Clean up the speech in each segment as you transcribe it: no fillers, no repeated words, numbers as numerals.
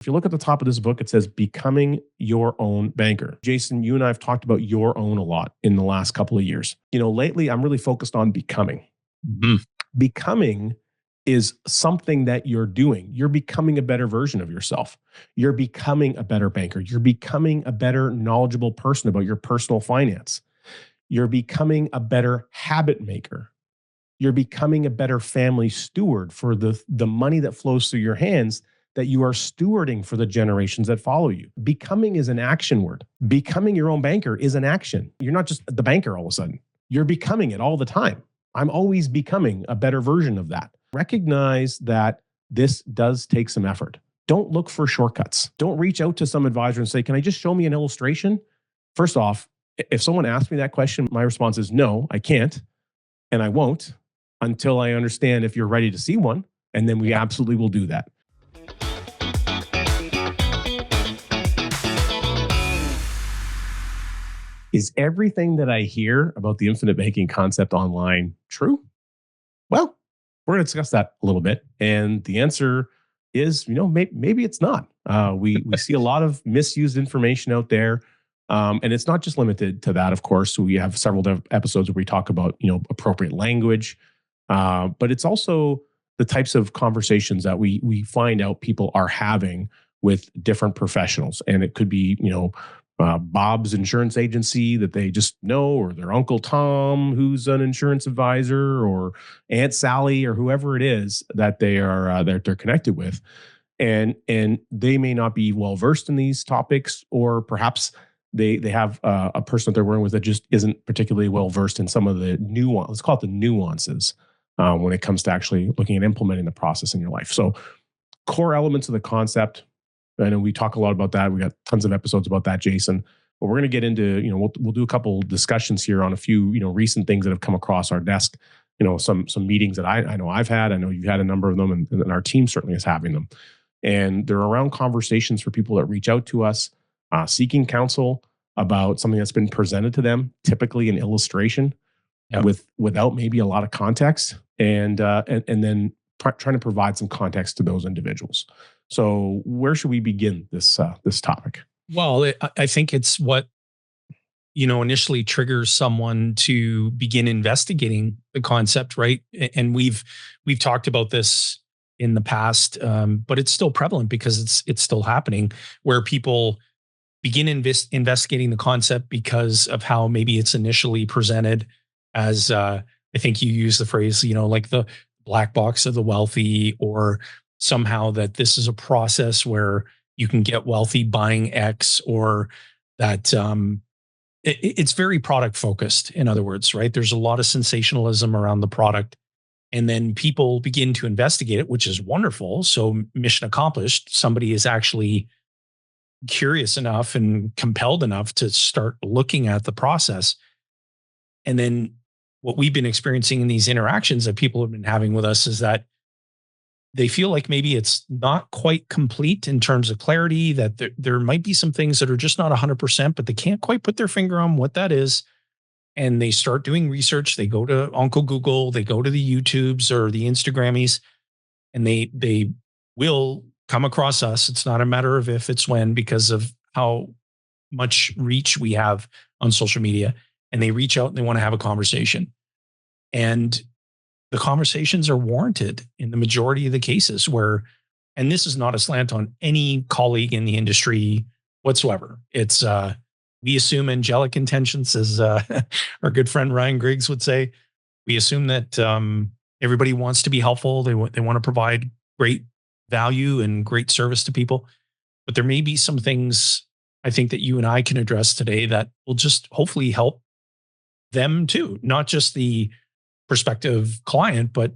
If you look at the top of this book, it says becoming your own banker. Jason, you and I have talked about your own a lot in the last couple of years. Lately I'm really focused on becoming. Mm-hmm. Becoming is something that you're doing. You're becoming a better version of yourself. You're becoming a better banker. You're becoming a better knowledgeable person about your personal finance. You're becoming a better habit maker. You're becoming a better family steward for the money that flows through your hands that you are stewarding for the generations that follow you. Becoming is an action word. Becoming your own banker is an action. You're not just the banker all of a sudden. You're becoming it all the time. I'm always becoming a better version of that. Recognize that this does take some effort. Don't look for shortcuts. Don't reach out to some advisor and say, can I just show me an illustration? First off, if someone asks me that question, my response is no, I can't. And I won't until I understand if you're ready to see one. And then we absolutely will do that. Is everything that I hear about the infinite banking concept online true? Well, we're going to discuss that a little bit. And the answer is, maybe it's not. We see a lot of misused information out there. And it's not just limited to that, of course. We have several episodes where we talk about, appropriate language. But it's also the types of conversations that we find out people are having with different professionals. And it could be, Bob's insurance agency that they just know, or their Uncle Tom, who's an insurance advisor, or Aunt Sally, or whoever it is that they're connected with. And they may not be well versed in these topics, or perhaps they have a person that they're working with that just isn't particularly well versed in some of the nuances. Let's call it the nuances when it comes to actually looking at implementing the process in your life. So, core elements of the concept. I know we talk a lot about that. We got tons of episodes about that, Jason. But we're going to get into, we'll do a couple discussions here on a few, recent things that have come across our desk. Some meetings that I know I've had. I know you've had a number of them, and our team certainly is having them. And they're around conversations for people that reach out to us, seeking counsel about something that's been presented to them, typically an illustration, without maybe a lot of context, and then trying to provide some context to those individuals. So where should we begin this topic? Well, I think it's what, initially triggers someone to begin investigating the concept, right? And we've talked about this in the past, but it's still prevalent because it's still happening, where people begin investigating the concept because of how maybe it's initially presented as, I think you use the phrase, like the black box of the wealthy, or somehow that this is a process where you can get wealthy buying X, or that it's very product focused. In other words, right? There's a lot of sensationalism around the product, and then people begin to investigate it, which is wonderful. So mission accomplished. Somebody is actually curious enough and compelled enough to start looking at the process. And then what we've been experiencing in these interactions that people have been having with us is that they feel like maybe it's not quite complete in terms of clarity, that there might be some things that are just not 100%, but they can't quite put their finger on what that is. And they start doing research. They go to Uncle Google, they go to the YouTubes or the Instagrammies, and they will come across us. It's not a matter of if, it's when, because of how much reach we have on social media. And they reach out and they want to have a conversation. And the conversations are warranted in the majority of the cases where, and this is not a slant on any colleague in the industry whatsoever. It's, we assume angelic intentions, as our good friend Ryan Griggs would say. We assume that everybody wants to be helpful. They want to provide great value and great service to people. But there may be some things I think that you and I can address today that will just hopefully help them too, not just the prospective client, but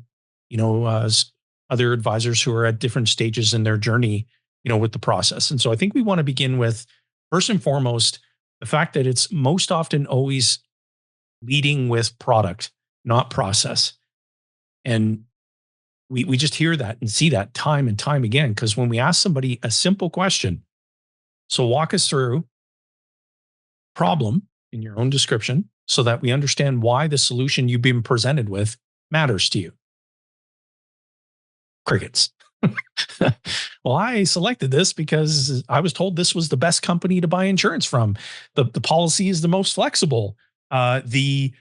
as other advisors who are at different stages in their journey, with the process. And so I think we want to begin with, first and foremost, the fact that it's most often always leading with product, not process. And we just hear that and see that time and time again, because when we ask somebody a simple question, so walk us through problem in your own description, so that we understand why the solution you've been presented with matters to you. Crickets. Well, I selected this because I was told this was the best company to buy insurance from. The policy is the most flexible. The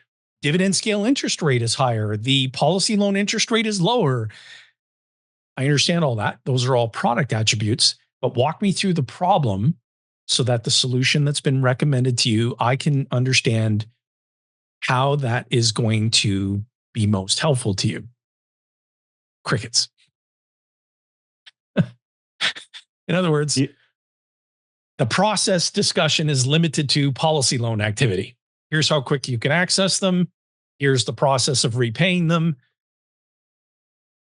dividend scale interest rate is higher. The policy loan interest rate is lower. I understand all that. Those are all product attributes, but walk me through the problem so that the solution that's been recommended to you, I can understand how that is going to be most helpful to you. Crickets. In other words, Yeah. the process discussion is limited to policy loan activity. Here's how quick you can access them. Here's the process of repaying them.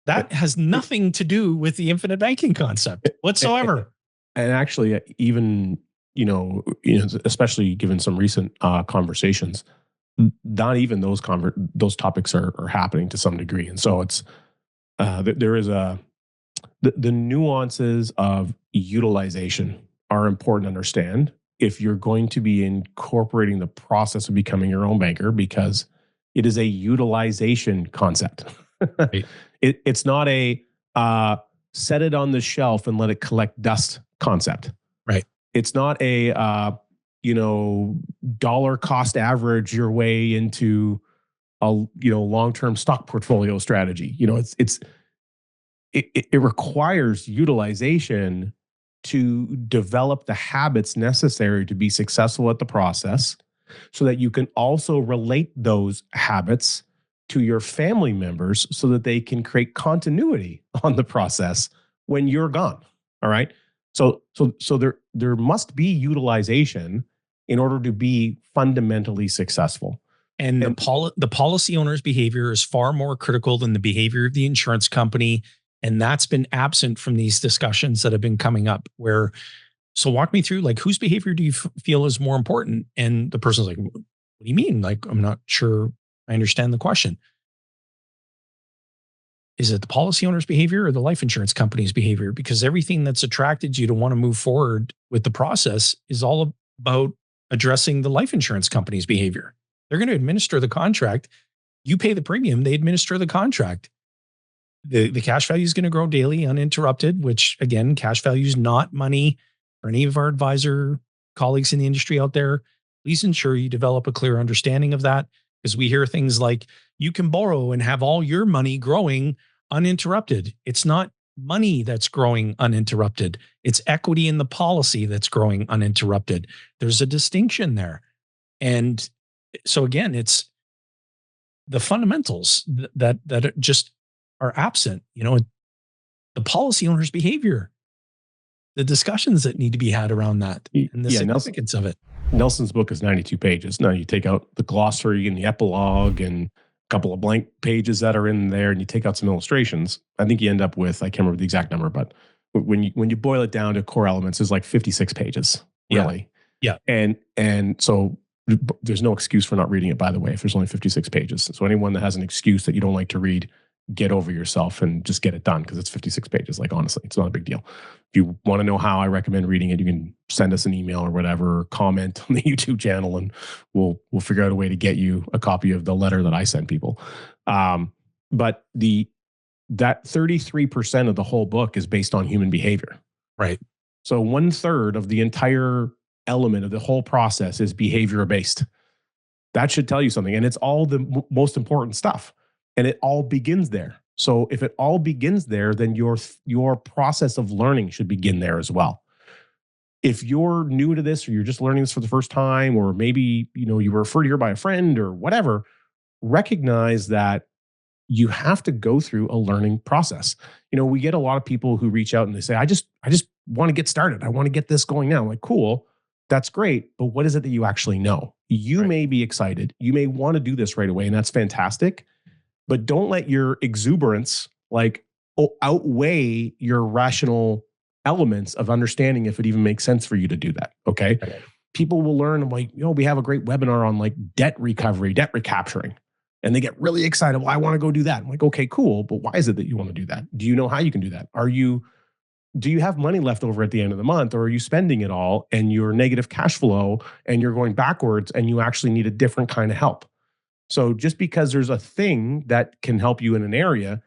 That has nothing to do with the infinite banking concept whatsoever. And actually, even especially given some recent conversations, not even those topics are happening to some degree, and so it's there is the nuances of utilization are important to understand if you're going to be incorporating the process of becoming your own banker, because it is a utilization concept. Right. It's not a set it on the shelf and let it collect dust concept. Right. It's not a dollar cost average your way into a long-term stock portfolio strategy. It requires utilization to develop the habits necessary to be successful at the process, so that you can also relate those habits to your family members so that they can create continuity on the process when you're gone. All right. So there must be utilization in order to be fundamentally successful. And the policy owner's behavior is far more critical than the behavior of the insurance company. And that's been absent from these discussions that have been coming up so walk me through, like, whose behavior do you feel is more important? And the person's like, what do you mean? Like, I'm not sure I understand the question. Is it the policy owner's behavior or the life insurance company's behavior? Because everything that's attracted you to want to move forward with the process is all about addressing the life insurance company's behavior. They're going to administer the contract. You pay the premium, they administer the contract. The cash value is going to grow daily uninterrupted, which, again, cash value is not money. For any of our advisor colleagues in the industry out there, please ensure you develop a clear understanding of that, because we hear things like you can borrow and have all your money growing uninterrupted. It's not money that's growing uninterrupted. It's equity in the policy that's growing uninterrupted. There's a distinction there. And so, again, it's the fundamentals that just are absent. The policy owner's behavior, the discussions that need to be had around that, and the significance of it. Nelson's book is 92 pages. Now you take out the glossary and the epilogue and a couple of blank pages that are in there, and you take out some illustrations. I think you end up with, I can't remember the exact number, but when you boil it down to core elements, there's like 56 pages, really. Yeah. And so there's no excuse for not reading it, by the way, if there's only 56 pages. So anyone that has an excuse that you don't like to read, get over yourself and just get it done, because it's 56 pages. Like, honestly, it's not a big deal. If you want to know how I recommend reading it, you can send us an email or whatever, or comment on the YouTube channel, and we'll figure out a way to get you a copy of the letter that I send people. But that 33% of the whole book is based on human behavior. Right. So 1/3 of the entire element of the whole process is behavior based. That should tell you something. And it's all the most important stuff. And it all begins there. So if it all begins there, then your process of learning should begin there as well. If you're new to this, or you're just learning this for the first time, or maybe you were referred here by a friend or whatever, recognize that you have to go through a learning process. We get a lot of people who reach out and they say, I just want to get started. I want to get this going now. I'm like, cool, that's great. But what is it that you actually know? You Right. may be excited. You may want to do this right away, and that's fantastic. But don't let your exuberance outweigh your rational elements of understanding if it even makes sense for you to do that. Okay. Okay. People will learn, we have a great webinar on debt recovery, debt recapturing. And they get really excited. Well, I want to go do that. I'm like, okay, cool. But why is it that you want to do that? Do you know how you can do that? Do you have money left over at the end of the month, or are you spending it all and you're negative cash flow and you're going backwards and you actually need a different kind of help? So just because there's a thing that can help you in an area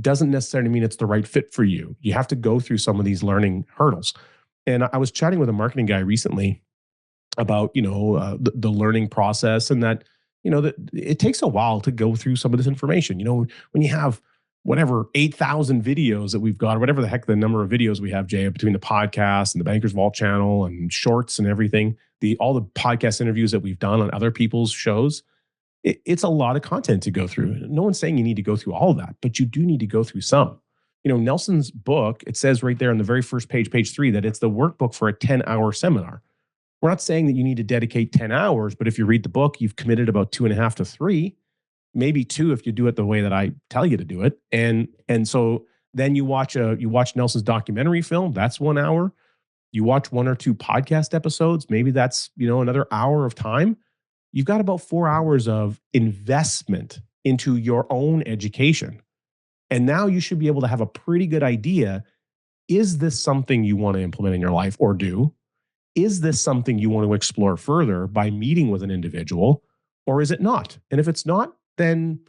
doesn't necessarily mean it's the right fit for you. You have to go through some of these learning hurdles. And I was chatting with a marketing guy recently about the learning process, and that that it takes a while to go through some of this information. When you have whatever 8,000 videos that we've got, or whatever the heck the number of videos we have, Jay, between the podcast and the Bankers Vault channel and shorts and everything, all the podcast interviews that we've done on other people's shows, it's a lot of content to go through. No one's saying you need to go through all of that, but you do need to go through some. Nelson's book, it says right there on the very first page, page 3, that it's the workbook for a 10-hour seminar. We're not saying that you need to dedicate 10 hours, but if you read the book, you've committed about 2.5 to 3, maybe 2 if you do it the way that I tell you to do it. And so then you watch Nelson's documentary film, that's 1 hour. You watch 1 or 2 podcast episodes, maybe that's, another hour of time. You've got about 4 hours of investment into your own education. And now you should be able to have a pretty good idea, is this something you want to implement in your life or do? Is this something you want to explore further by meeting with an individual, or is it not? And if it's not, then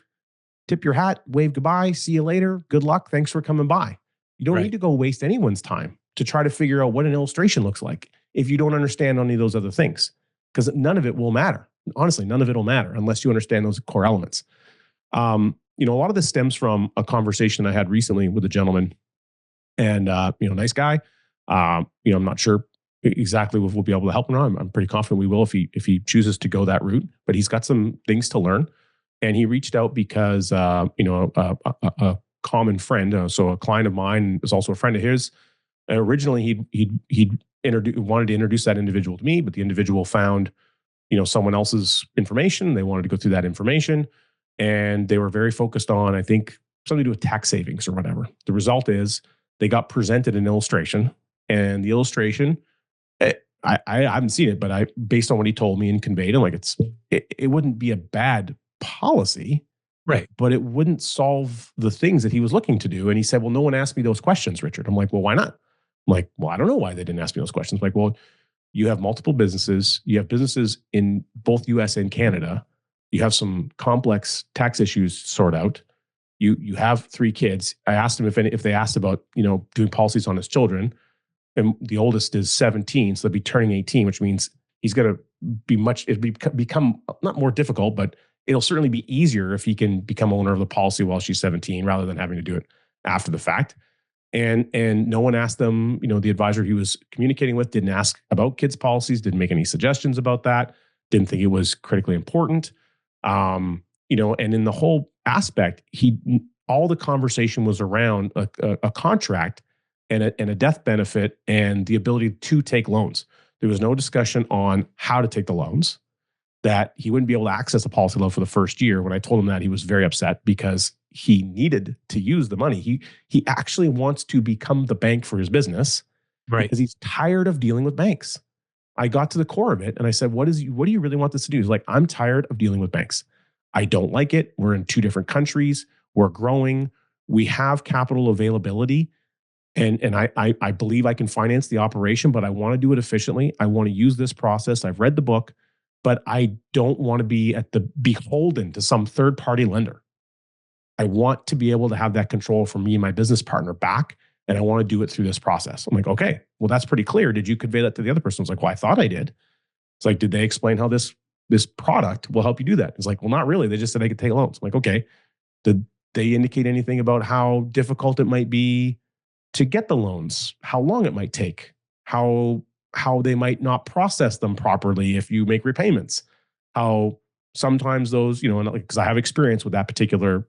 tip your hat, wave goodbye, see you later, good luck, thanks for coming by. You don't need to go waste anyone's time to try to figure out what an illustration looks like if you don't understand any of those other things, because none of it will matter. Honestly, none of it will matter unless you understand those core elements. A lot of this stems from a conversation I had recently with a gentleman, and nice guy. I'm not sure exactly if we'll be able to help him or not. I'm pretty confident we will if he chooses to go that route. But he's got some things to learn, and he reached out because a common friend, so a client of mine is also a friend of his. And originally, he wanted to introduce that individual to me, but the individual found someone else's information. They wanted to go through that information, and they were very focused on, I think, something to do with tax savings or whatever. The result is they got presented an illustration, and the illustration, I haven't seen it, but based on what he told me and conveyed, I'm like, it wouldn't be a bad policy, right? But it wouldn't solve the things that he was looking to do. And he said, "Well, no one asked me those questions, Richard." I'm like, "Well, why not?" I'm like, "Well, I don't know why they didn't ask me those questions." I'm like, "Well, you have multiple businesses. You have businesses in both U.S. and Canada. You have some complex tax issues to sort out. You have 3 kids." I asked him if they asked about doing policies on his children. And the oldest is 17, so they'll be turning 18, which means he's going to be become not more difficult, but it'll certainly be easier if he can become owner of the policy while she's 17, rather than having to do it after the fact. And no one asked them, the advisor he was communicating with didn't ask about kids' policies, didn't make any suggestions about that, didn't think it was critically important. And in the whole aspect, all the conversation was around a contract and a death benefit and the ability to take loans. There was no discussion on how to take the loans, that he wouldn't be able to access a policy loan for the first year. When I told him that, he was very upset because he needed to use the money. He actually wants to become the bank for his business, right? Because he's tired of dealing with banks. I got to the core of it and I said, what do you really want this to do? He's like, "I'm tired of dealing with banks. I don't like it. We're in 2 different countries. We're growing. We have capital availability. And I believe I can finance the operation, but I want to do it efficiently. I want to use this process. I've read the book, but I don't want to be beholden to some third-party lender. I want to be able to have that control for me and my business partner back, and I want to do it through this process." I'm like, "Okay, well, that's pretty clear. Did you convey that to the other person?" I was like, "Well, I thought I did." It's like, "Did they explain how this product will help you do that?" It's like, "Well, not really. They just said I could take loans." I'm like, "Okay. Did they indicate anything about how difficult it might be to get the loans, how long it might take, how they might not process them properly if you make repayments, how sometimes those, and because I have experience with that particular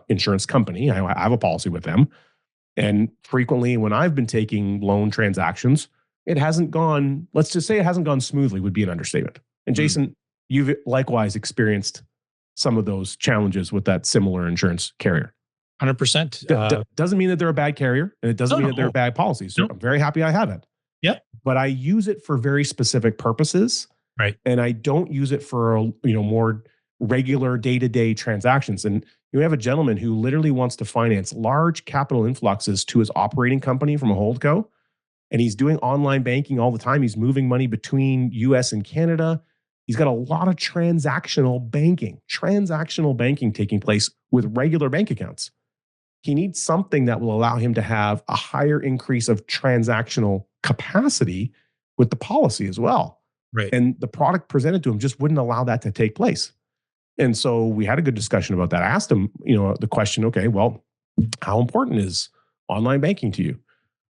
insurance company, I have a policy with them, and frequently when I've been taking loan transactions, it hasn't gone. Let's just say it hasn't gone smoothly, would be an understatement. And Jason, you've likewise experienced some of those challenges with that similar insurance carrier. 100%. Doesn't mean that they're a bad carrier, and it doesn't mean that they're bad policies. So No. I'm very happy I have it. Yep. But I use it for very specific purposes, Right. and I don't use it for more regular day-to-day transactions. And you have a gentleman who literally wants to finance large capital influxes to his operating company from a holdco, and he's doing online banking all the time. He's moving money between US and Canada. He's got a lot of transactional banking taking place with regular bank accounts. he needs something that will allow him to have a higher increase of transactional capacity with the policy as well. Right. And the product presented to him just wouldn't allow that to take place. And so we had a good discussion about that. I asked him, the question, okay, well, how important is online banking to you?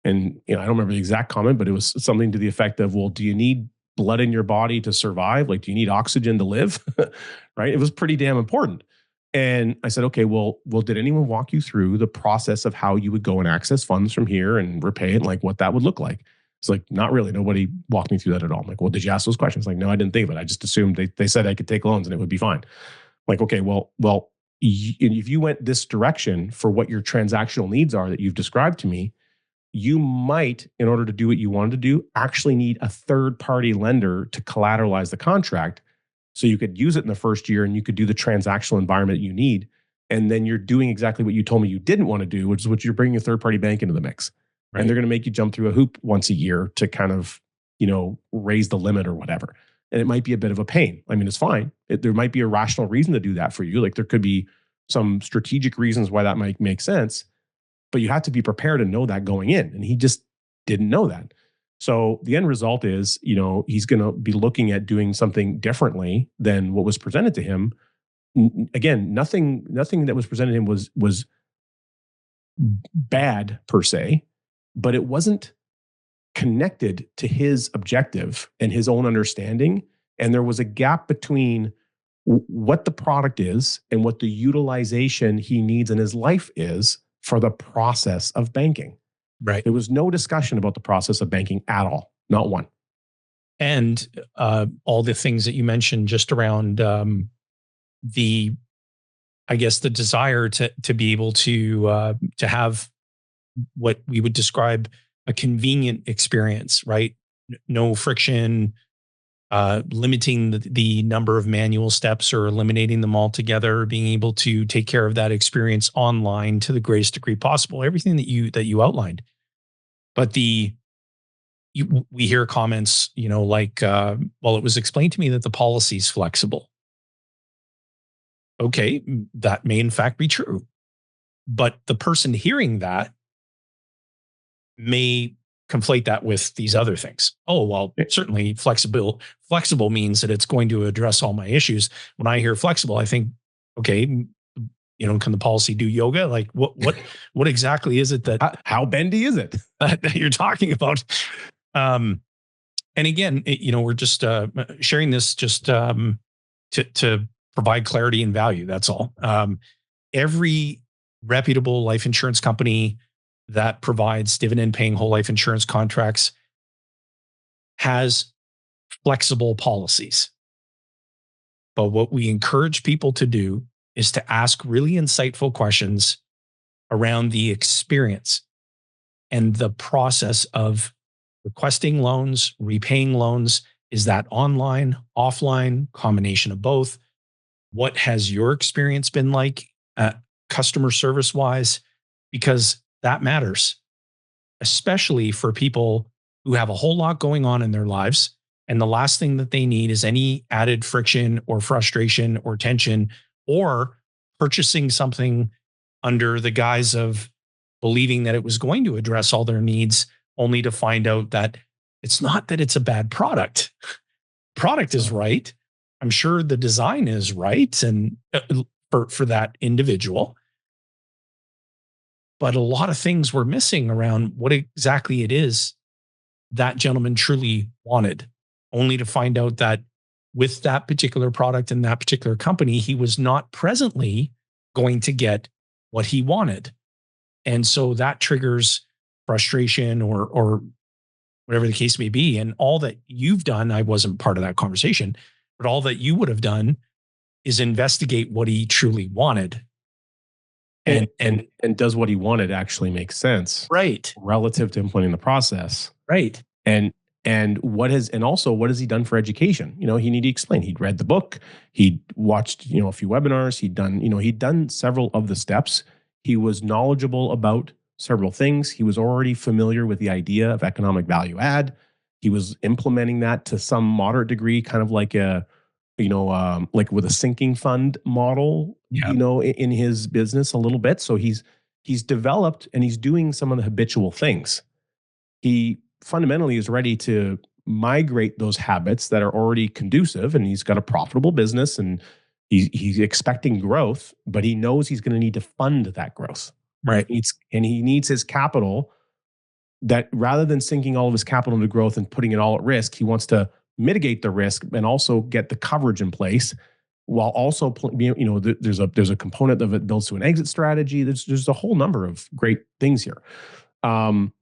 And I don't remember the exact comment, but it was something to the effect of, well, do you need blood in your body to survive? Like, do you need oxygen to live? Right? It was pretty damn important. And I said, okay, well, did anyone walk you through the process of how you would go and access funds from here and repay it, like what that would look like? It's like, not really. Nobody walked me through that at all. I'm like, well, did you ask those questions? Like, no, I didn't think of it. I just assumed they said I could take loans and it would be fine. Like, okay, well, if you went this direction for what your transactional needs are that you've described to me, you might, in order to do what you wanted to do, actually need a third party lender to collateralize the contract. So you could use it in the first year and you could do the transactional environment you need. And then you're doing exactly what you told me you didn't want to do, which is what you're bringing a third party bank into the mix. Right. And they're going to make you jump through a hoop once a year to kind of, raise the limit or whatever. And it might be a bit of a pain. I mean, it's fine. There might be a rational reason to do that for you. Like there could be some strategic reasons why that might make sense, but you have to be prepared and know that going in. And he just didn't know that. So the end result is, he's going to be looking at doing something differently than what was presented to him. Again, nothing that was presented to him was bad per se, but it wasn't connected to his objective and his own understanding. And there was a gap between what the product is and what the utilization he needs in his life is for the process of banking. Right. There was no discussion about the process of banking at all. Not one. And all the things that you mentioned just around the desire to be able to have what we would describe a convenient experience, right? No friction, limiting the number of manual steps or eliminating them altogether, being able to take care of that experience online to the greatest degree possible. Everything that you outlined, but we hear comments, like, well, it was explained to me that the policy is flexible. Okay, that may in fact be true, but the person hearing that may conflate that with these other things. Oh, well, certainly flexible means that it's going to address all my issues. When I hear flexible, I think, okay, can the policy do yoga? Like what exactly is it that how bendy is it that you're talking about? And again, we're just sharing this just to provide clarity and value. That's all. Every reputable life insurance company that provides dividend paying whole life insurance contracts has flexible policies. But what we encourage people to do is to ask really insightful questions around the experience and the process of requesting loans, repaying loans. Is that online, offline, combination of both? What has your experience been like, customer service wise? Because that matters, especially for people who have a whole lot going on in their lives. And the last thing that they need is any added friction or frustration or tension, or purchasing something under the guise of believing that it was going to address all their needs, only to find out that it's not, that it's a bad product. Product is right. I'm sure the design is right, and for that individual. But a lot of things were missing around what exactly it is that gentleman truly wanted, only to find out that with that particular product and that particular company, he was not presently going to get what he wanted. And so that triggers frustration or whatever the case may be. And all that you've done, I wasn't part of that conversation, but all that you would have done is investigate what he truly wanted. And does what he wanted actually make sense? Right. Relative to implementing the process. Right. And what has he done for education? He needed to explain. He'd read the book, he'd watched, a few webinars, he'd done several of the steps. He was knowledgeable about several things. He was already familiar with the idea of economic value add. He was implementing that to some moderate degree, kind of like like with a sinking fund model, in his business a little bit. So he's he's developed and he's doing some of the habitual things. He fundamentally is ready to migrate those habits that are already conducive, and he's got a profitable business, and he's expecting growth, but he knows he's going to need to fund that growth. Right. And he needs his capital, that rather than sinking all of his capital into growth and putting it all at risk, he wants to mitigate the risk and also get the coverage in place, while also there's a component of it builds to an exit strategy. There's a whole number of great things here. And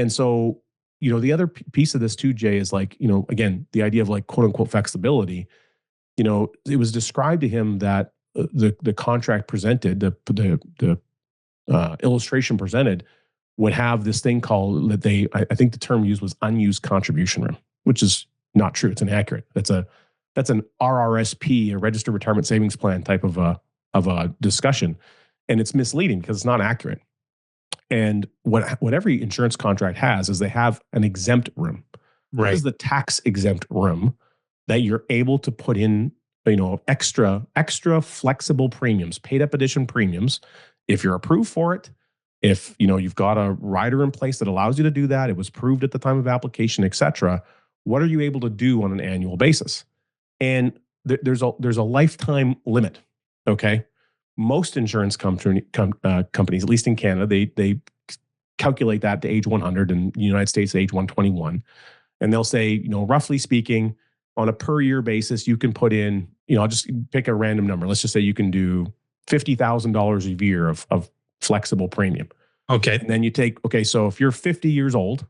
so, the other piece of this too, Jay, is like, again, the idea of like quote unquote flexibility. It was described to him that the contract presented, the illustration presented, would have this thing called that I think the term used was unused contribution room, which is not true. It's inaccurate. That's an RRSP, a registered retirement savings plan type of a discussion, and it's misleading because it's not accurate. And what every insurance contract has is they have an exempt room. Right. This is the tax exempt room that you're able to put in, extra flexible premiums, paid up addition premiums, if you're approved for it. If you've got a rider in place that allows you to do that, it was proved at the time of application, et cetera. What are you able to do on an annual basis? And there's a lifetime limit. Okay, most insurance companies, at least in Canada, they calculate that to age 100, and the United States age 121, and they'll say, roughly speaking, on a per year basis, you can put in, I'll just pick a random number. Let's just say you can do $50,000 a year of flexible premium. Okay. And then you take, so if you're 50 years old,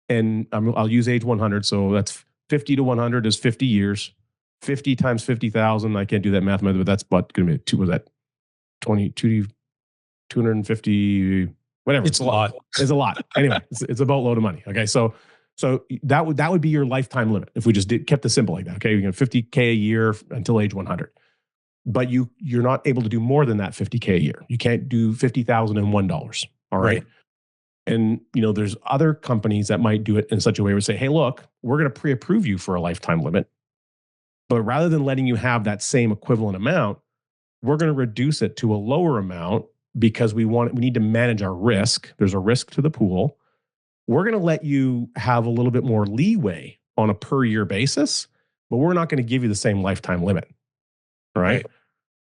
and I'll use age 100, so that's 50 to 100 is 50 years. 50 times 50,000, I can't do that math, but that's what going to be, was that 250, whatever. It's a lot. It's a lot. Anyway, it's a boatload of money. Okay. So that would be your lifetime limit if we just kept it simple like that. Okay. You get $50K a year until age 100. But you're not able to do more than that $50K a year. You can't do $50,001. All right. And there's other companies that might do it in such a way where say, hey, look, we're going to pre-approve you for a lifetime limit, but rather than letting you have that same equivalent amount, we're going to reduce it to a lower amount because we need to manage our risk. There's a risk to the pool. We're going to let you have a little bit more leeway on a per year basis, but we're not going to give you the same lifetime limit. All right.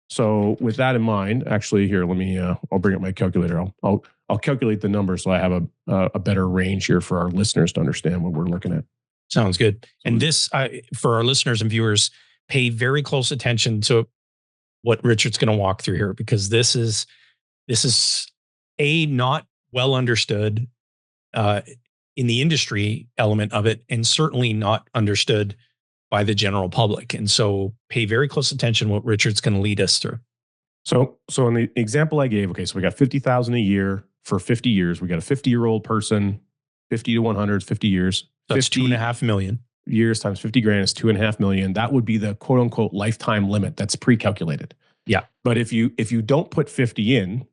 So with that in mind, actually here, let me, I'll bring up my calculator. I'll calculate the numbers so I have a better range here for our listeners to understand what we're looking at. Sounds good. And this, for our listeners and viewers, pay very close attention to what Richard's going to walk through here, because this is not well understood in the industry element of it, and certainly not understood by the general public. And so pay very close attention what Richard's going to lead us through. So in the example I gave, so we got 50,000 a year for 50 years. We got a 50-year-old person, 50 to 100, 50 years. So that's $2.5 million. Years times 50 grand is $2.5 million. That would be the quote unquote lifetime limit that's pre-calculated. Yeah. But if you don't put 50 in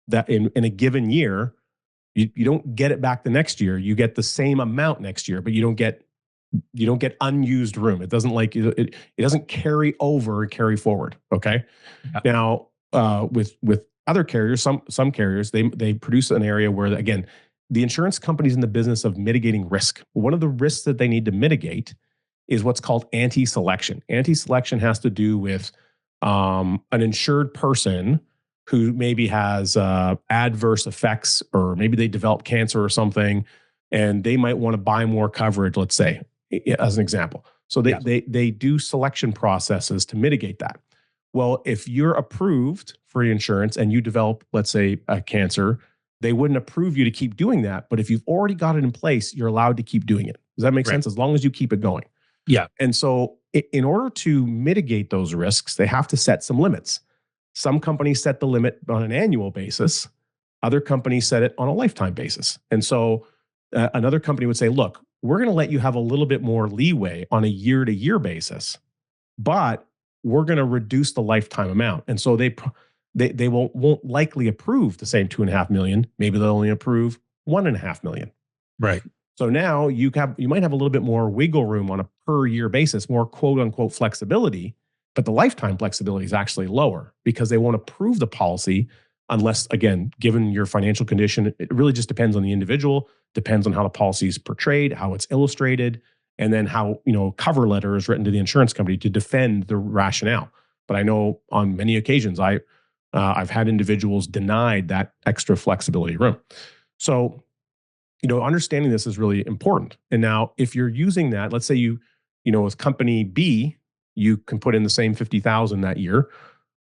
that in a given year, you don't get it back the next year. You get the same amount next year, but you don't get unused room. It doesn't it doesn't carry over and carry forward. Okay. Yeah. Now, with other carriers, some carriers, they produce an area where, again, the insurance company's in the business of mitigating risk. One of the risks that they need to mitigate is what's called anti-selection. Anti-selection has to do with an insured person who maybe has adverse effects, or maybe they develop cancer or something, and they might want to buy more coverage, let's say, as an example. So they do selection processes to mitigate that. Well, if you're approved for insurance and you develop, let's say, a cancer, they wouldn't approve you to keep doing that. But if you've already got it in place, you're allowed to keep doing it. Does that make sense? As long as you keep it going. Yeah. And so in order to mitigate those risks, they have to set some limits. Some companies set the limit on an annual basis. Other companies set it on a lifetime basis. And so another company would say, look, we're going to let you have a little bit more leeway on a year-to-year basis, but we're going to reduce the lifetime amount. And so they won't likely approve the same $2.5 million. Maybe they'll only approve $1.5 million. Right. So now you might have a little bit more wiggle room on a per year basis, more quote unquote flexibility, but the lifetime flexibility is actually lower because they won't approve the policy unless, again, given your financial condition, it really just depends on the individual, depends on how the policy is portrayed, how it's illustrated, and then how, cover letter is written to the insurance company to defend the rationale. But I know on many occasions I've had individuals denied that extra flexibility room. So, understanding this is really important. And now, if you're using that, let's say with company B, you can put in the same 50,000 that year,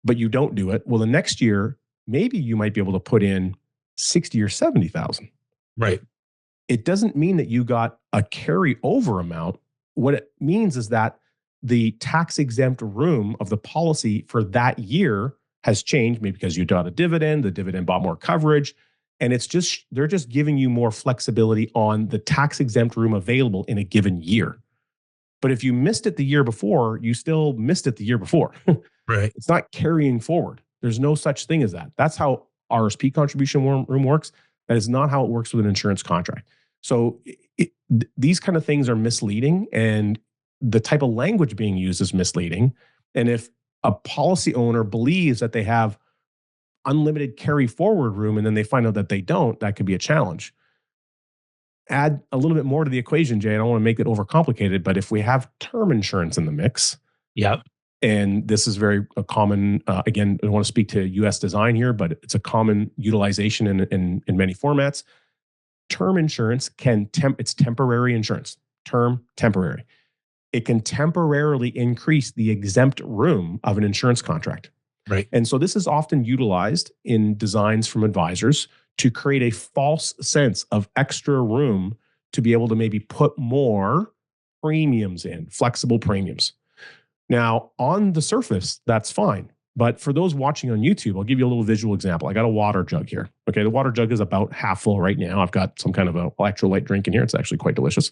but you don't do it. Well, the next year, maybe you might be able to put in 60 or 70,000. Right. It doesn't mean that you got a carryover amount. What it means is that the tax exempt room of the policy for that year has changed, maybe because you got a dividend, the dividend bought more coverage. And they're just giving you more flexibility on the tax exempt room available in a given year. But if you missed it the year before, you still missed it the year before. Right. It's not carrying forward. There's no such thing as that. That's how RSP contribution room works. That is not how it works with an insurance contract. So these kind of things are misleading, and the type of language being used is misleading. And if a policy owner believes that they have unlimited carry forward room and then they find out that they don't, that could be a challenge. Add a little bit more to the equation, Jay. I don't want to make it overcomplicated, but if we have term insurance in the mix, yep, and this is very a common, again, I don't want to speak to US design here, but it's a common utilization in many formats. Term insurance it's temporary insurance, term temporary. It can temporarily increase the exempt room of an insurance contract. Right. And so this is often utilized in designs from advisors to create a false sense of extra room to be able to maybe put more premiums in, flexible premiums. Now, on the surface, that's fine. But for those watching on YouTube, I'll give you a little visual example. I got a water jug here. Okay, the water jug is about half full right now. I've got some kind of an electrolyte drink in here. It's actually quite delicious.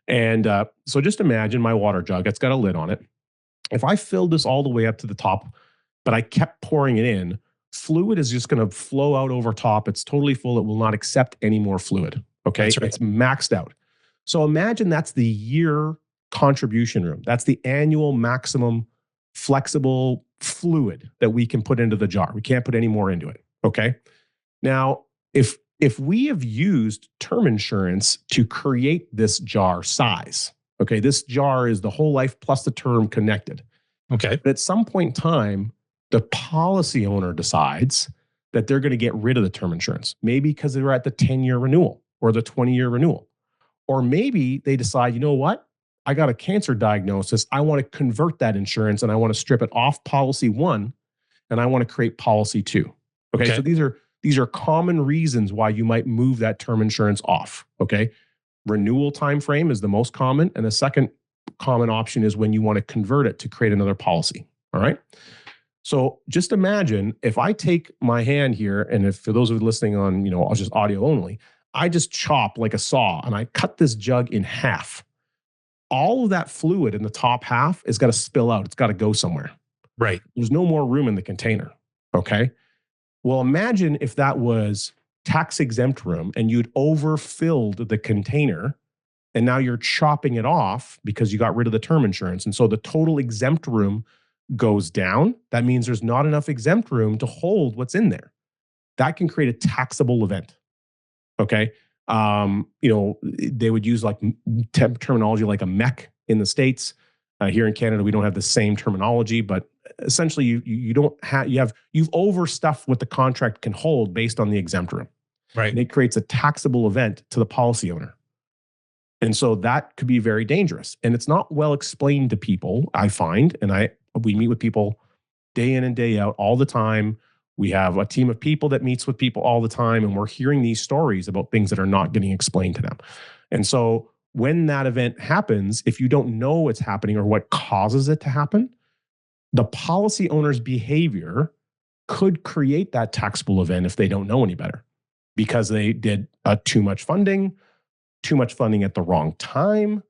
And so just imagine my water jug. It's got a lid on it. If I filled this all the way up to the top, but I kept pouring it in, fluid is just going to flow out over top. It's totally full. It will not accept any more fluid. Okay, That's right. It's maxed out. So imagine that's the year contribution room. That's the annual maximum flexible fluid that we can put into the jar. We can't put any more into it. Okay. Now, if we have used term insurance to create this jar size, okay, this jar is the whole life plus the term connected. Okay. But at some point in time, the policy owner decides that they're going to get rid of the term insurance, maybe because they're at the 10-year renewal or the 20-year renewal. Or maybe they decide, you know what? I got a cancer diagnosis. I want to convert that insurance and I want to strip it off policy one and I want to create policy two. Okay. So these are common reasons why you might move that term insurance off. Okay. Renewal time frame is the most common. And the second common option is when you want to convert it to create another policy. All right. So just imagine if I take my hand here, and if for those of you listening on, I'll just audio only, I just chop like a saw and I cut this jug in half. All of that fluid in the top half is got to spill out. It's got to go somewhere. Right. There's no more room in the container. Okay. Well, imagine if that was tax exempt room and you'd overfilled the container and now you're chopping it off because you got rid of the term insurance. And so the total exempt room goes down. That means there's not enough exempt room to hold what's in there. That can create a taxable event. Okay. They would use like terminology like a mech in the States. Here in Canada, we don't have the same terminology, but essentially you've overstuffed what the contract can hold based on the exempt room. Right. And it creates a taxable event to the policy owner. And so that could be very dangerous. And it's not well explained to people, I find. And we meet with people day in and day out all the time. We have a team of people that meets with people all the time, and we're hearing these stories about things that are not getting explained to them. And so when that event happens, if you don't know it's happening or what causes it to happen, the policy owner's behavior could create that taxable event if they don't know any better because they did too much funding at the wrong time.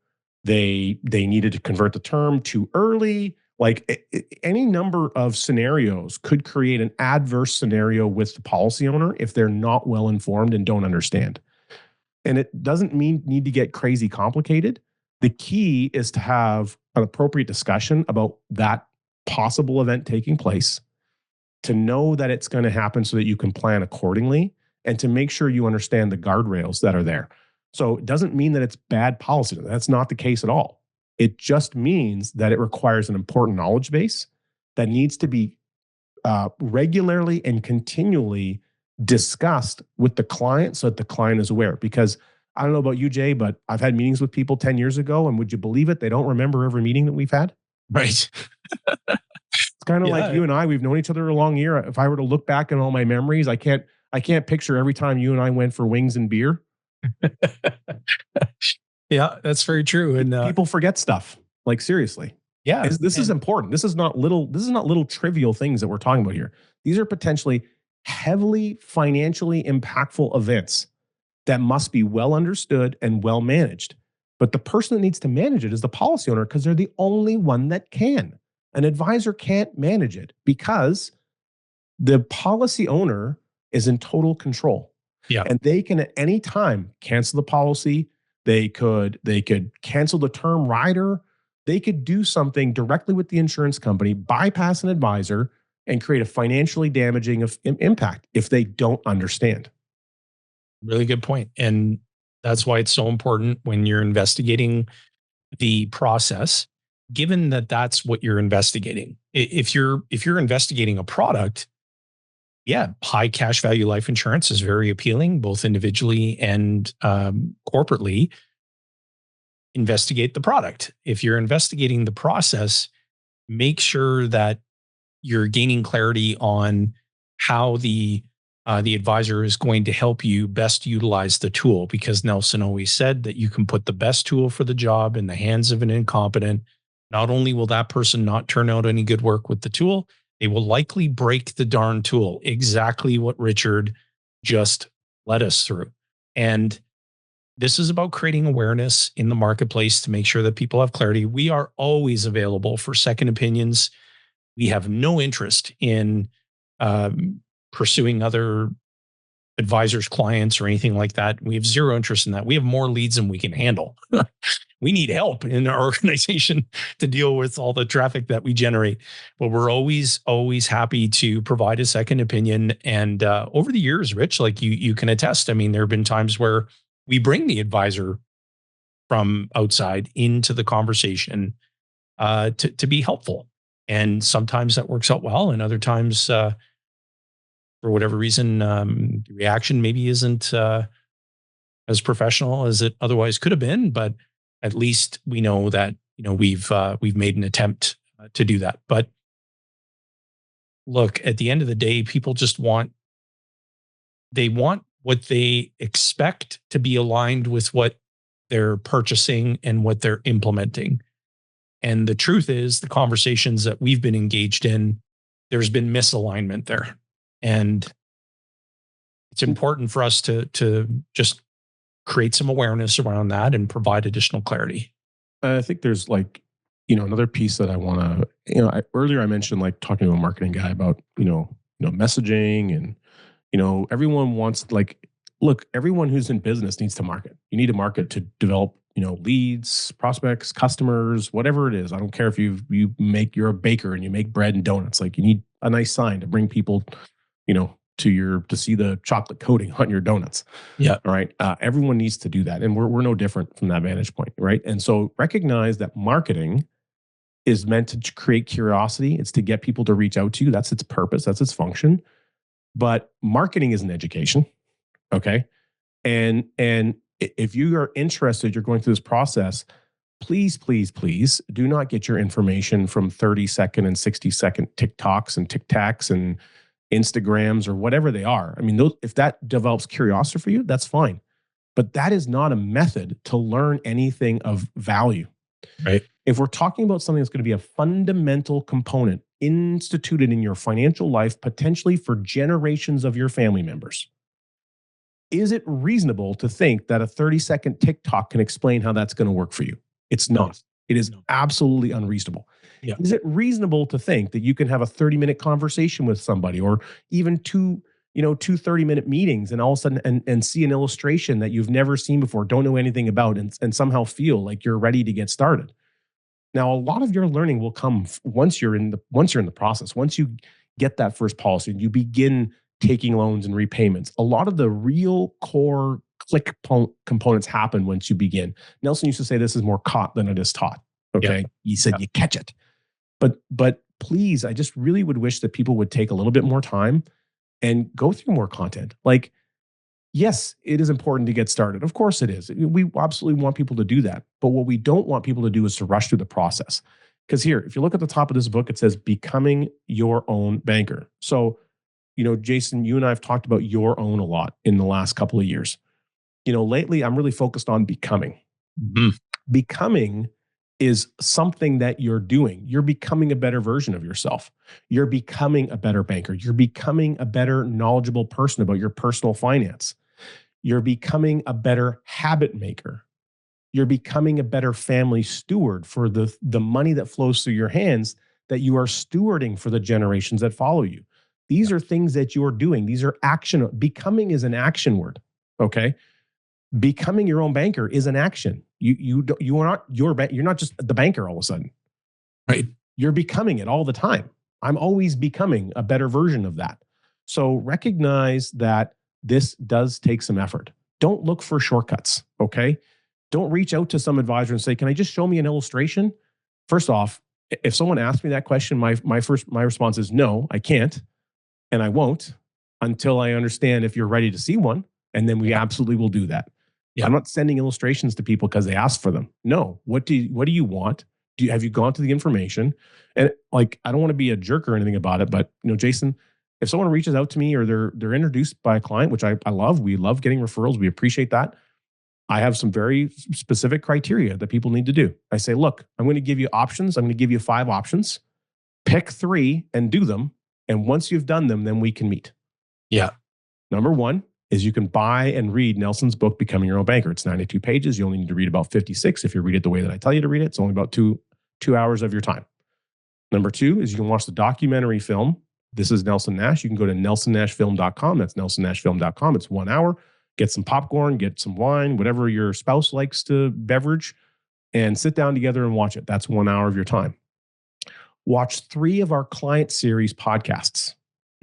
They needed to convert the term too early. Like any number of scenarios could create an adverse scenario with the policy owner if they're not well informed and don't understand. And it doesn't need to get crazy complicated. The key is to have an appropriate discussion about that possible event taking place to know that it's going to happen so that you can plan accordingly and to make sure you understand the guardrails that are there. So it doesn't mean that it's bad policy. That's not the case at all. It just means that it requires an important knowledge base that needs to be regularly and continually discussed with the client so that the client is aware. Because I don't know about you, Jay, but I've had meetings with people 10 years ago, and would you believe it? They don't remember every meeting that we've had. Right. It's kind of like you and I, we've known each other a long year. If I were to look back in all my memories, I can't picture every time you and I went for wings and beer. Yeah, that's very true. And people forget stuff. Like seriously. Yeah. This is important. This is not little trivial things that we're talking about here. These are potentially heavily financially impactful events that must be well understood and well managed. But the person that needs to manage it is the policy owner because they're the only one that can. An advisor can't manage it because the policy owner is in total control. Yeah. And they can at any time cancel the policy. They could cancel the term rider. They could do something directly with the insurance company, bypass an advisor, and create a financially damaging impact if they don't understand. Really good point. And that's why it's so important when you're investigating the process, given that that's what you're investigating. If you're investigating a product, yeah, high cash value life insurance is very appealing, both individually and corporately. Investigate the product. If you're investigating the process, make sure that you're gaining clarity on how the advisor is going to help you best utilize the tool, because Nelson always said that you can put the best tool for the job in the hands of an incompetent. Not only will that person not turn out any good work with the tool, they will likely break the darn tool. Exactly what Richard just led us through. And this is about creating awareness in the marketplace to make sure that people have clarity. We are always available for second opinions. We have no interest in pursuing other advisors, clients, or anything like that. We have zero interest in that. We have more leads than we can handle. We need help in our organization to deal with all the traffic that we generate. But we're always happy to provide a second opinion. And over the years, Rich, like you can attest, I mean, there have been times where we bring the advisor from outside into the conversation to be helpful. And sometimes that works out well. And other times, for whatever reason, the reaction maybe isn't as professional as it otherwise could have been. But at least we know that, we've made an attempt to do that. But look, at the end of the day, people just want what they expect to be aligned with what they're purchasing and what they're implementing. And the truth is, the conversations that we've been engaged in, there's been misalignment there. And it's important for us to just create some awareness around that and provide additional clarity. I think there's another piece that I want to, earlier I mentioned like talking to a marketing guy about, messaging and, everyone wants look, everyone who's in business needs to market. You need to market to develop, leads, prospects, customers, whatever it is. I don't care if you're a baker and you make bread and donuts. Like you need a nice sign to bring people, to see the chocolate coating on your donuts. Yeah. All right. Everyone needs to do that. And we're no different from that vantage point. Right. And so recognize that marketing is meant to create curiosity. It's to get people to reach out to you. That's its purpose. That's its function. But marketing is an education. Okay. And if you are interested, you're going through this process, please do not get your information from 30-second and 60-second TikToks and TikToks and Instagrams or whatever they are. I mean, if that develops curiosity for you, that's fine. But that is not a method to learn anything of value. Right. If we're talking about something that's going to be a fundamental component instituted in your financial life, potentially for generations of your family members, is it reasonable to think that a 30-second TikTok can explain how that's going to work for you? It's not. It is absolutely unreasonable. Yeah. Is it reasonable to think that you can have a 30-minute conversation with somebody or even two 30-minute meetings and all of a sudden and see an illustration that you've never seen before, don't know anything about, and somehow feel like you're ready to get started? Now, a lot of your learning will come once you're in the process. Once you get that first policy and you begin taking loans and repayments, a lot of the real core components happen once you begin. Nelson used to say this is more caught than it is taught. Okay. Yep. He said you catch it. But please, I just really would wish that people would take a little bit more time and go through more content. Like, yes, it is important to get started. Of course it is. We absolutely want people to do that. But what we don't want people to do is to rush through the process. Because here, if you look at the top of this book, it says becoming your own banker. So, Jason, you and I have talked about your own a lot in the last couple of years. Lately I'm really focused on becoming. Mhm. Becoming is something that you're doing. You're becoming a better version of yourself. You're becoming a better banker. You're becoming a better knowledgeable person about your personal finance. You're becoming a better habit maker. You're becoming a better family steward for the money that flows through your hands that you are stewarding for the generations that follow you. These are things that you're doing. These are action. Becoming is an action word. Okay. Becoming your own banker is an action. You are not you're not just the banker all of a sudden. Right. You're becoming it all the time. I'm always becoming a better version of that. So recognize that this does take some effort. Don't look for shortcuts, okay? Don't reach out to some advisor and say, "Can I just show me an illustration?" First off, if someone asks me that question, my response is no, I can't, and I won't until I understand if you're ready to see one, and then we absolutely will do that. Yeah. I'm not sending illustrations to people because they ask for them. No. What do you want? Have you gone to the information? And like, I don't want to be a jerk or anything about it, but Jason, if someone reaches out to me or they're introduced by a client, which I love, we love getting referrals. We appreciate that. I have some very specific criteria that people need to do. I say, look, I'm going to give you options. I'm going to give you 5 options. Pick 3 and do them. And once you've done them, then we can meet. Yeah. Number 1 is you can buy and read Nelson's book, Becoming Your Own Banker. It's 92 pages. You only need to read about 56. If you read it the way that I tell you to read it, it's only about two hours of your time. Number 2 is you can watch the documentary film. This is Nelson Nash. You can go to nelsonnashfilm.com. That's nelsonnashfilm.com. It's 1 hour. Get some popcorn, get some wine, whatever your spouse likes to beverage, and sit down together and watch it. That's 1 hour of your time. Watch 3 of our client series podcasts.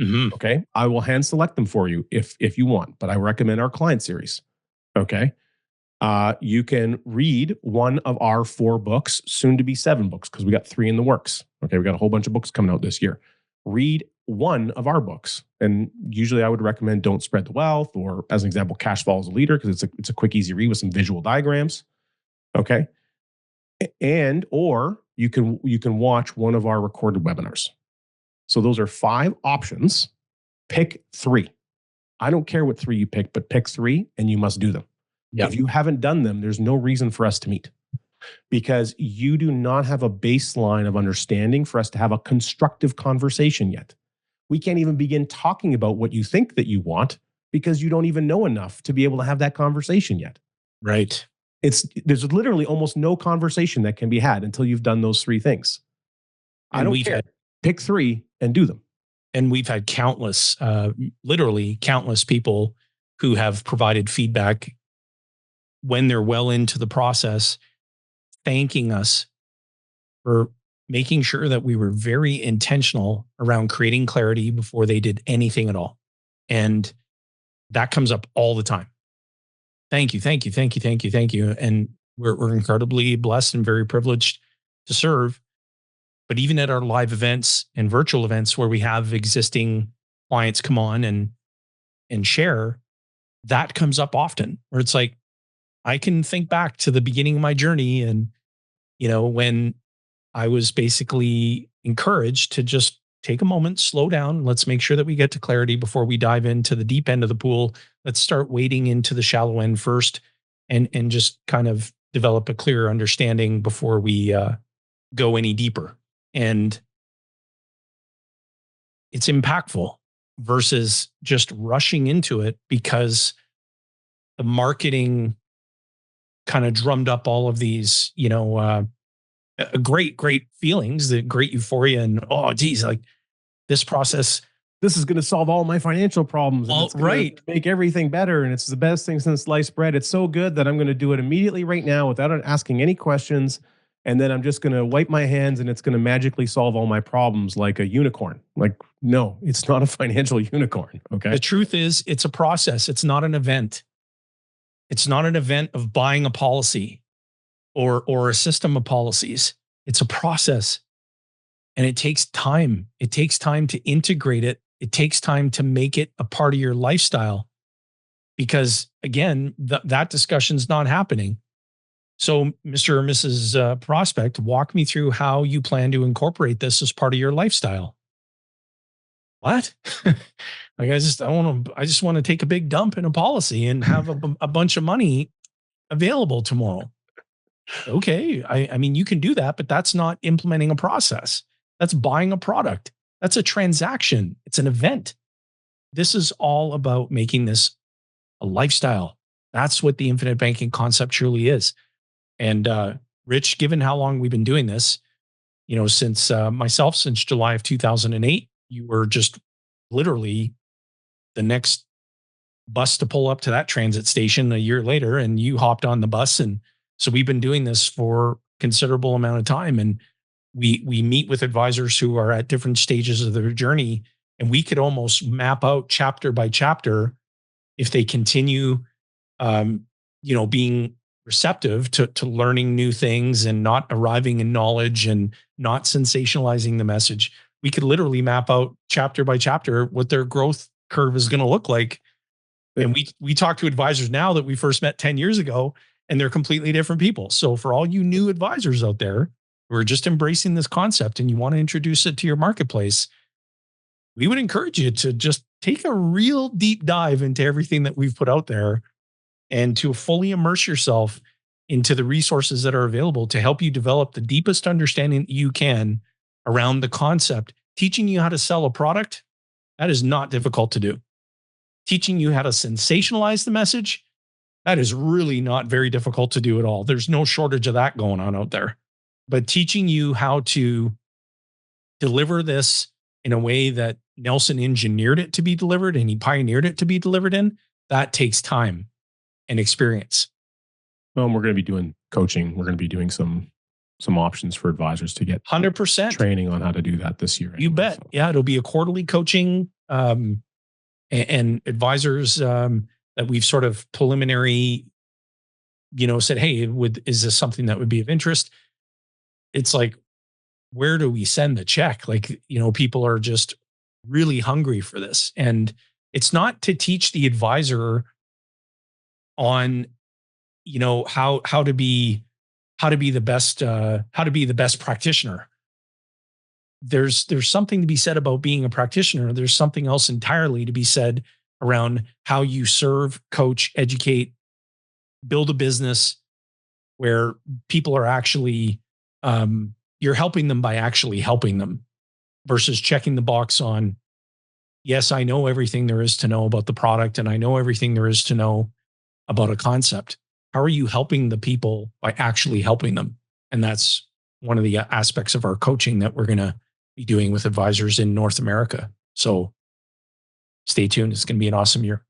Mm-hmm. Okay. I will hand select them for you if you want, but I recommend our client series. Okay. You can read one of our 4 books, soon to be 7 books, because we got 3 in the works. Okay. We got a whole bunch of books coming out this year. Read one of our books. And usually I would recommend Don't Spread the Wealth, or as an example, Cash Follows a Leader, because it's a quick, easy read with some visual diagrams. Okay. And, or you can watch one of our recorded webinars. So those are 5 options. Pick 3. I don't care what 3 you pick, but pick 3 and you must do them. Yep. If you haven't done them, there's no reason for us to meet, because you do not have a baseline of understanding for us to have a constructive conversation yet. We can't even begin talking about what you think that you want because you don't even know enough to be able to have that conversation yet. Right. There's literally almost no conversation that can be had until you've done those 3 things. And I don't care. Pick 3 and do them. And we've had countless, literally countless people who have provided feedback when they're well into the process, thanking us for making sure that we were very intentional around creating clarity before they did anything at all. And that comes up all the time. Thank you, thank you, thank you, thank you, thank you. And we're incredibly blessed and very privileged to serve. But even at our live events and virtual events where we have existing clients come on and share, that comes up often, where it's like, I can think back to the beginning of my journey and, when I was basically encouraged to just take a moment, slow down. Let's make sure that we get to clarity before we dive into the deep end of the pool. Let's start wading into the shallow end first and just kind of develop a clearer understanding before we go any deeper. And it's impactful versus just rushing into it because the marketing kind of drummed up all of these, great feelings, the great euphoria, and geez, like this process. This is going to solve all my financial problems. And it's going to make everything better. And it's the best thing since sliced bread. It's so good that I'm going to do it immediately right now without asking any questions. and then I'm just going to wipe my hands and it's going to magically solve all my problems like a unicorn. Like, no, it's not a financial unicorn. The Okay. truth is, it's a process. It's not an event. It's not an event of buying a policy or a system of policies. It's a process, and it takes time. It takes time to integrate it. It takes time to make it a part of your lifestyle, because again, that discussion's not happening. So, Mr. or Mrs. Prospect, walk me through how you plan to incorporate this as part of your lifestyle. What? Like, I just want to take a big dump in a policy and have a bunch of money available tomorrow. Okay. I mean, you can do that, but that's not implementing a process. That's buying a product. That's a transaction. It's an event. This is all about making this a lifestyle. That's what the infinite banking concept truly is. And Rich, given how long we've been doing this, since myself, since July of 2008, you were just literally the next bus to pull up to that transit station a year later, and you hopped on the bus. And so we've been doing this for considerable amount of time. And we meet with advisors who are at different stages of their journey, and we could almost map out chapter by chapter if they continue being receptive to learning new things and not arriving in knowledge and not sensationalizing the message. We could literally map out chapter by chapter what their growth curve is going to look like. And we talk to advisors now that we first met 10 years ago, and they're completely different people. So for all you new advisors out there who are just embracing this concept and you want to introduce it to your marketplace, we would encourage you to just take a real deep dive into everything that we've put out there, and to fully immerse yourself into the resources that are available to help you develop the deepest understanding that you can around the concept. Teaching you how to sell a product, that is not difficult to do. Teaching you how to sensationalize the message, that is really not very difficult to do at all. There's no shortage of that going on out there. But teaching you how to deliver this in a way that Nelson engineered it to be delivered and he pioneered it to be delivered in, that takes time and experience. Well, we're going to be doing coaching. We're going to be doing some options for advisors to get 100% training on how to do that this year. You bet. So. Yeah, it'll be a quarterly coaching and advisors that we've sort of preliminary, said, hey, is this something that would be of interest? It's like, where do we send the check? Like, people are just really hungry for this. And it's not to teach the advisor on, how to be the best practitioner. There's something to be said about being a practitioner. There's something else entirely to be said around how you serve, coach, educate, build a business where people are actually, you're helping them by actually helping them, versus checking the box on, yes, I know everything there is to know about the product and I know everything there is to know about a concept. How are you helping the people by actually helping them? And that's one of the aspects of our coaching that we're going to be doing with advisors in North America. So stay tuned. It's going to be an awesome year.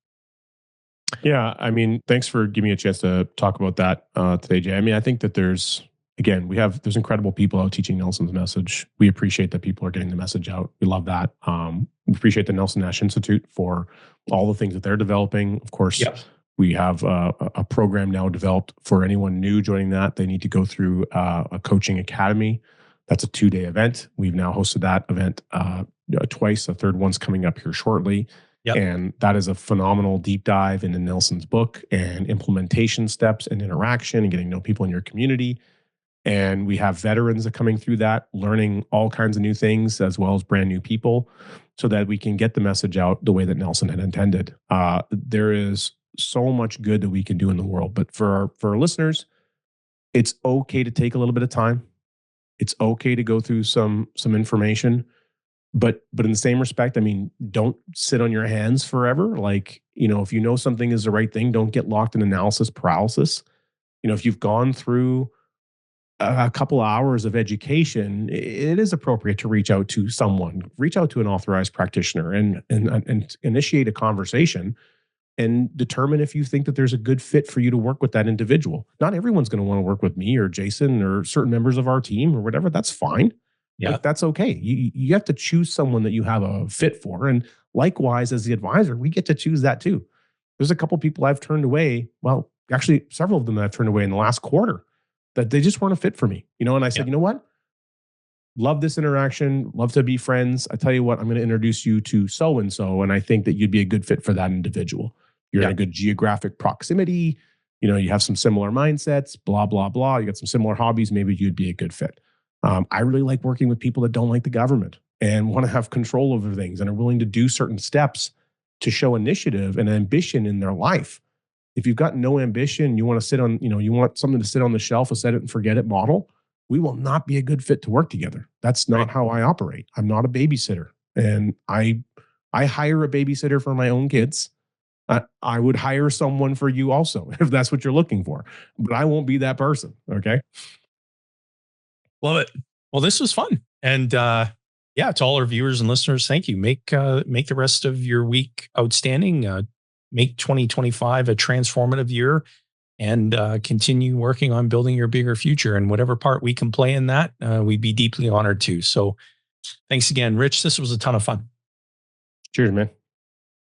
Yeah. I mean, thanks for giving me a chance to talk about that today, Jay. I mean, I think that there's there's incredible people out teaching Nelson's message. We appreciate that people are getting the message out. We love that. We appreciate the Nelson Nash Institute for all the things that they're developing. Of course, yep. We have a program now developed for anyone new joining that. They need to go through a coaching academy. That's a 2-day event. We've now hosted that event twice. A third one's coming up here shortly. Yep. And that is a phenomenal deep dive into Nelson's book and implementation steps and interaction and getting to know people in your community. And we have veterans that are coming through that, learning all kinds of new things, as well as brand new people, so that we can get the message out the way that Nelson had intended. There is so much good that we can do in the world. But for our listeners, it's okay to take a little bit of time. It's okay to go through some information. But in the same respect, I mean, don't sit on your hands forever. Like, if you know something is the right thing, don't get locked in analysis paralysis. If you've gone through a couple of hours of education, it is appropriate to reach out to someone, reach out to an authorized practitioner and initiate a conversation and determine if you think that there's a good fit for you to work with that individual. Not everyone's going to want to work with me or Jason or certain members of our team or whatever. That's fine. Yeah. Like that's okay. You have to choose someone that you have a fit for. And likewise, as the advisor, we get to choose that too. There's a couple people I've turned away. Well, actually, several of them that I've turned away in the last quarter that they just weren't a fit for me. And I said, Yeah. you know what? Love this interaction, love to be friends. I tell you what, I'm going to introduce you to so and so, and I think that you'd be a good fit for that individual. You're in Yeah. a good geographic proximity. You have some similar mindsets, blah, blah, blah. You got some similar hobbies. Maybe you'd be a good fit. I really like working with people that don't like the government and want to have control over things and are willing to do certain steps to show initiative and ambition in their life. If you've got no ambition, you want to sit on, you want something to sit on the shelf, a set it and forget it model, we will not be a good fit to work together. That's not Right. how I operate. I'm not a babysitter. And I hire a babysitter for my own kids. I would hire someone for you also if that's what you're looking for, but I won't be that person. Okay. Love it. Well, this was fun. And yeah, to all our viewers and listeners, thank you. Make the rest of your week outstanding. Make 2025 a transformative year, and continue working on building your bigger future. And whatever part we can play in that, we'd be deeply honored to. So thanks again, Rich. This was a ton of fun. Cheers, man.